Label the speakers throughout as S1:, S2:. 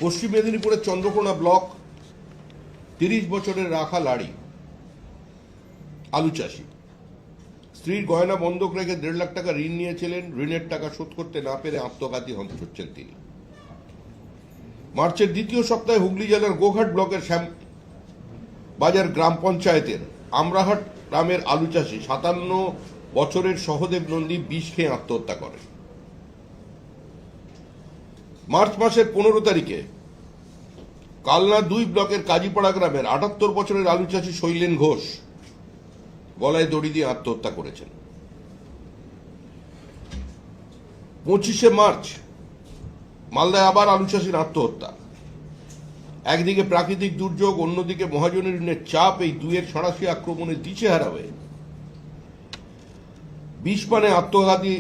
S1: পশ্চিম মেদিনীপুরের চন্দ্রকোনা ব্লক ৩০ বছরের রাখা লাড়ি আলু চাষি স্ত্রীর গয়না বন্ধক রেখে ১.৫ লাখ টাকা ঋণ নিয়েছিলেন। ঋণের টাকা শোধ করতে না পেরে আত্মঘাতী হচ্ছেন তিনি। মার্চের দ্বিতীয় সপ্তাহে হুগলি জেলার গোঘাট ব্লকের শ্যামবাজার গ্রাম পঞ্চায়েতের আমরাহাট গ্রামের আলু চাষি ৫৭ বছরের সহদেব নন্দী বিষ খেয়ে আত্মহত্যা করেন। মার্চ মাসের ১৫ তারিখে কালনা ২ ব্লকের কাজীপাড়া গ্রামের ৭৮ বছরের আলু চাষি শৈলেন ঘোষ গলায় দড়ি দিয়ে আত্মহত্যা করেছেন। ২৫শে মার্চ মালদায় আবার আলু চাষির আত্মহত্যা। একদিকে প্রাকৃতিক দুর্যোগ, অন্যদিকে মহাজনের ঋণের চাপ, এই দুয়ের সরাসরি আক্রমণে দিশেহারা হয়ে বিষ পানে আত্মঘাতী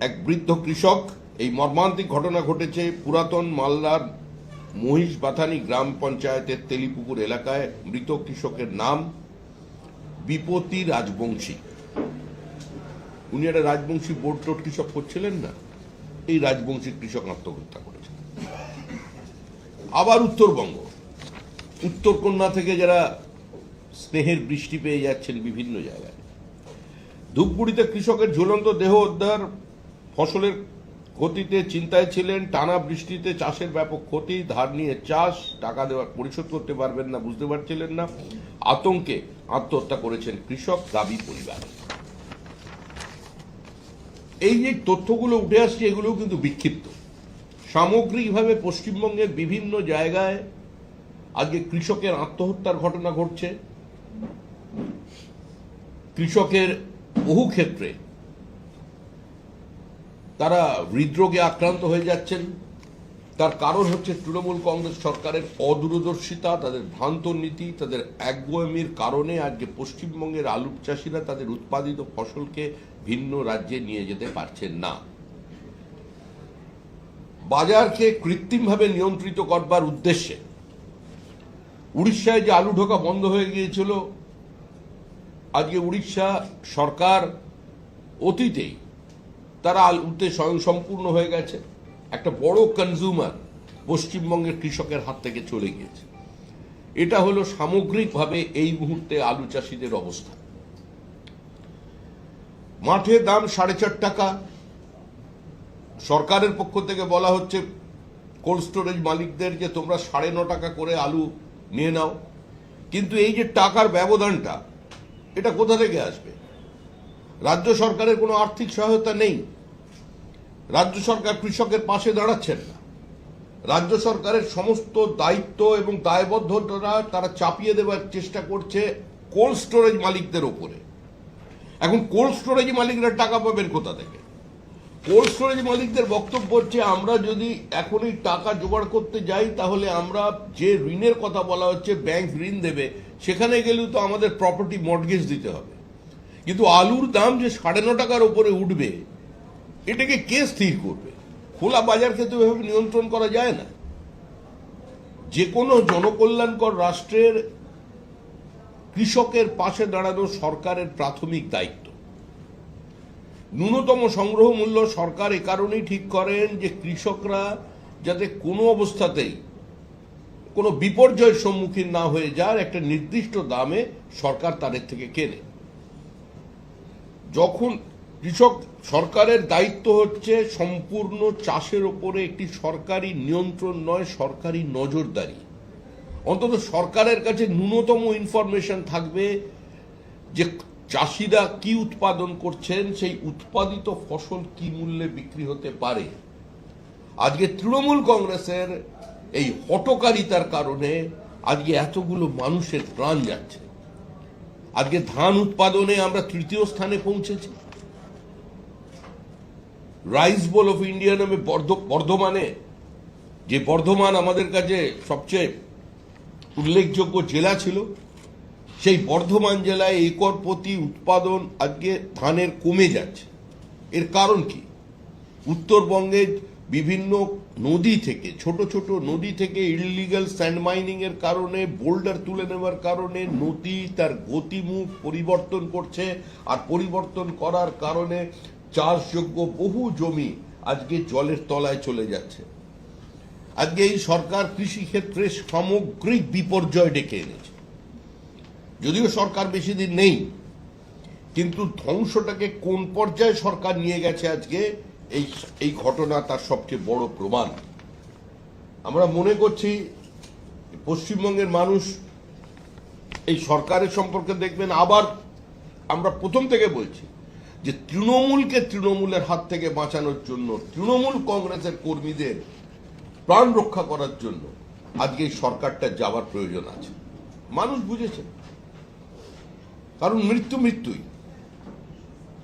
S1: এক বৃদ্ধ কৃষক। এই মর্মান্তিক ঘটনা ঘটেছে পুরাতন মালদার মহিষবাথানি গ্রাম পঞ্চায়েতের তেলিপুকুর এলাকায়। মৃত কৃষকের নাম বিপতি রাজবংশী। উনি একটা রাজবংশী বোর্ড টোট কৃষক করছিলেন না, এই রাজবংশী কৃষক আত্মহত্যা করেছেন। আবার উত্তরবঙ্গ, উত্তরকন্যা থেকে যারা স্নেহের বৃষ্টি পেয়ে যাচ্ছেন বিভিন্ন জায়গায়, ধূপগুড়িতে কৃষকের ঝুলন্ত দেহ উদ্ধার। ফসলের ক্ষতিতে চিন্তায় ছিলেন, টানা বৃষ্টিতে চাষের ব্যাপক ক্ষতি, ধার নিয়ে চাষ, টাকা দেওয়া পরিশোধ করতে পারবেন না, বুঝতে পারছিলেন না, আতঙ্কে আত্মহত্যা করেছেন কৃষক, দাবি পরিবার। এই যে তথ্যগুলো উঠে আসছে এগুলো কিন্তু বিক্ষিপ্ত। সামগ্রিকভাবে পশ্চিমবঙ্গের বিভিন্ন জায়গায় আজকে কৃষকের আত্মহত্যার ঘটনা ঘটছে। কৃষকের বহু ক্ষেত্রে তারা হৃদরোগে আক্রান্ত হয়ে যাচ্ছেন। তার কারণ হচ্ছে তৃণমূল কংগ্রেস সরকারের অদূরদর্শিতা, তাদের ভ্রান্ত নীতি, তাদের একগুঁয়েমির কারণে আজকে পশ্চিমবঙ্গের আলু চাষিরা তাদের উৎপাদিত ফসলকে ভিন্ন রাজ্যে নিয়ে যেতে পারছেন না। বাজারকে কৃত্রিমভাবে নিয়ন্ত্রিত করবার উদ্দেশ্যে উড়িষ্যায় যে আলু ঢোকা বন্ধ হয়ে গিয়েছিল, আজকে উড়িষ্যা সরকার অতীতেই তারা আলুতে স্বয়ংসম্পূর্ণ হয়ে গেছে। একটা বড় কনজিউমার পশ্চিমবঙ্গের কৃষকের হাত থেকে চলে গিয়েছে। এটা হলো সামগ্রিকভাবে এই মুহূর্তে আলু চাষিদের অবস্থা। মাঠে দাম ৪.৫ টাকা। সরকারের পক্ষ থেকে বলা হচ্ছে কোল্ড স্টোরেজ মালিকদের যে তোমরা ৯.৫ টাকা করে আলু নিয়ে নাও, কিন্তু এই যে টাকার ব্যবধানটা, এটা কোথা থেকে আসবে? রাজ্য সরকারের কোনো আর্থিক সহায়তা নেই। রাজ্য সরকার কৃষকের পাশে দাঁড়াচ্ছেন না। রাজ্য সরকারের সমস্ত দায়িত্ব এবং দায়বদ্ধতা তারা চাপিয়ে দেওয়ার চেষ্টা করছে কোল্ড স্টোরেজ মালিকদের ওপরে। এখন কোল্ড স্টোরেজ মালিকরা টাকা পাবেন কোথা থেকে? কোল্ড স্টোরেজ মালিকদের বক্তব্য হচ্ছে, আমরা যদি এখনই টাকা জোগাড় করতে যাই তাহলে আমরা যে ঋণের কথা বলা হচ্ছে ব্যাংক ঋণ দেবে, সেখানে গেলেও তো আমাদের প্রপার্টি মর্টগেজ দিতে হবে। কিন্তু আলুর দাম যে ৯.৫ টাকার উপরে উঠবে, এটাকে কে স্থির করবে? খোলা বাজারকে তো এভাবে নিয়ন্ত্রণ করা যায় না। যে কোনো জনকল্যাণকর রাষ্ট্রের কৃষকের পাশে দাঁড়ানো সরকারের প্রাথমিক দায়িত্ব। ন্যূনতম সংগ্রহ মূল্য সরকার এ কারণেই ঠিক করেন যে কৃষকরা যাতে কোনো অবস্থাতেই কোনো বিপর্যয়ের সম্মুখীন না হয়ে যায়, একটা নির্দিষ্ট দামে সরকার তাদের থেকে কেনে। যখন কৃষক, সরকারের দায়িত্ব হচ্ছে সম্পূর্ণ চাষের ওপরে একটি সরকারি নিয়ন্ত্রণ নয়, সরকারি নজরদারি। অন্তত সরকারের কাছে ন্যূনতম ইনফরমেশন থাকবে যে চাষিরা কি উৎপাদন করছেন, সেই উৎপাদিত ফসল কি মূল্যে বিক্রি হতে পারে। আজকে তৃণমূল কংগ্রেসের এই হঠকারিতার কারণে আজকে এতগুলো মানুষের প্রাণ যাচ্ছে। আজকে ধান উৎপাদনে আমরা ৩য় স্থানে পৌঁছেছি। রাইস বোল অফ ইন্ডিয়া নামে বর্ধমানে, যে বর্ধমান আমাদের কাছে সবচেয়ে উল্লেখযোগ্য জেলা ছিল, সেই বর্ধমান জেলায় একর প্রতি উৎপাদন আজকে ধানের কমে যাচ্ছে। এর কারণ কি? উত্তরবঙ্গে বিভিন্ন নদী থেকে, ছোট ছোট নদী থেকে ইললিগাল স্যান্ড মাইনিং এর কারণে, বোল্ডার তুলে নেওয়ার কারণে নদী তার গতিমুখ পরিবর্তন করছে। আর পরিবর্তন করার কারণে চাষযোগ্য বহু জমি আজকে জলের তলায় চলে যাচ্ছে। আজকে এই সরকার কৃষি ক্ষেত্রে সামগ্রিক বিপর্যয় ডেকে এনেছে। যদিও সরকার বেশি দিন নেই, কিন্তু ধ্বংসটাকে কোন পর্যায়ে সরকার নিয়ে গেছে আজকে এই ঘটনা তার সবচেয়ে বড় প্রমাণ। আমরা মনে করছি পশ্চিমবঙ্গের মানুষ এই সরকারের সম্পর্কে দেখবেন, আবার আমরা প্রথম থেকে বলছি যে তৃণমূলকে তৃণমূলের হাত থেকে বাঁচানোর জন্য, তৃণমূল কংগ্রেসের কর্মীদের প্রাণ রক্ষা করার জন্য আজকে এই সরকারটা যাওয়ার প্রয়োজন আছে। মানুষ বুঝেছে, কারণ মৃত্যুই।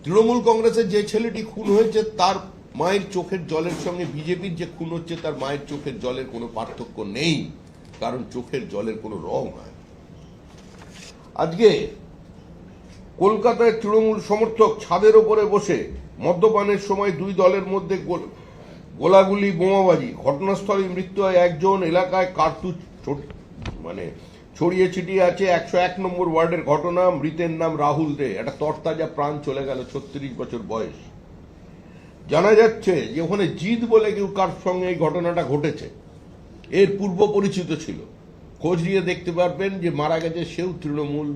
S1: তৃণমূল কংগ্রেসের যে ছেলেটি খুন হয়েছে তার মায়ের চোখের জলের সঙ্গে বিজেপির যে খুন হচ্ছে তার মায়ের চোখের জলের কোনো পার্থক্য নেই, কারণ চোখের জলের কোনো রং হয়। আজকে কলকাতায় তৃণমূল সমর্থক ছাদের ওপরে বসে মদ্যপানের সময় দুই দলের মধ্যে গোলাগুলি, বোমাবাজি, ঘটনাস্থলে মৃত্যু হয় একজন। এলাকায় কার্তুজ ছড়িয়ে ছিটিয়ে আছে। 101 নম্বর ওয়ার্ডের ঘটনা। মৃতের নাম রাহুল দে। একটা তরতাজা প্রাণ চলে গেল, 36 বছর বয়স। জানা যাচ্ছে যে ওখানে জিৎ বলে কেউ কার সঙ্গে এই ঘটনাটা ঘটেছে, এর পূর্ব পরিচিত ছিল। খোঁজ নিয়ে দেখতে পারবেন যে মারা গেছে সেও তৃণমূল,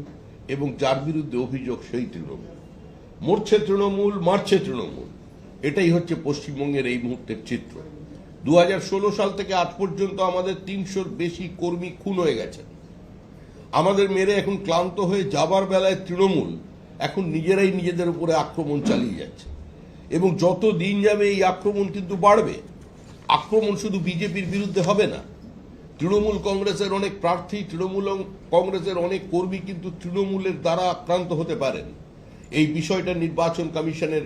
S1: এবং যার বিরুদ্ধে অভিযোগ সেই তৃণমূল। মরছে তৃণমূল, মারছে তৃণমূল। এটাই হচ্ছে পশ্চিমবঙ্গের এই মুহূর্তের চিত্র। 2016 সাল থেকে আজ পর্যন্ত আমাদের 300-র বেশি কর্মী খুন হয়ে গেছে। আমাদের মেরে এখন ক্লান্ত হয়ে যাবার বেলায় তৃণমূল এখন নিজেরাই নিজেদের উপরে আক্রমণ চালিয়ে যাচ্ছে, এবং যত দিন যাবে এই আক্রমণ কিন্তু বাড়বে। আক্রমণ শুধু বিজেপির বিরুদ্ধে হবে না, তৃণমূল কংগ্রেসের অনেক প্রার্থী, তৃণমূল কংগ্রেসের অনেক কর্মী কিন্তু তৃণমূলের দ্বারা আক্রান্ত হতে পারেন। এই বিষয়টা নির্বাচন কমিশনের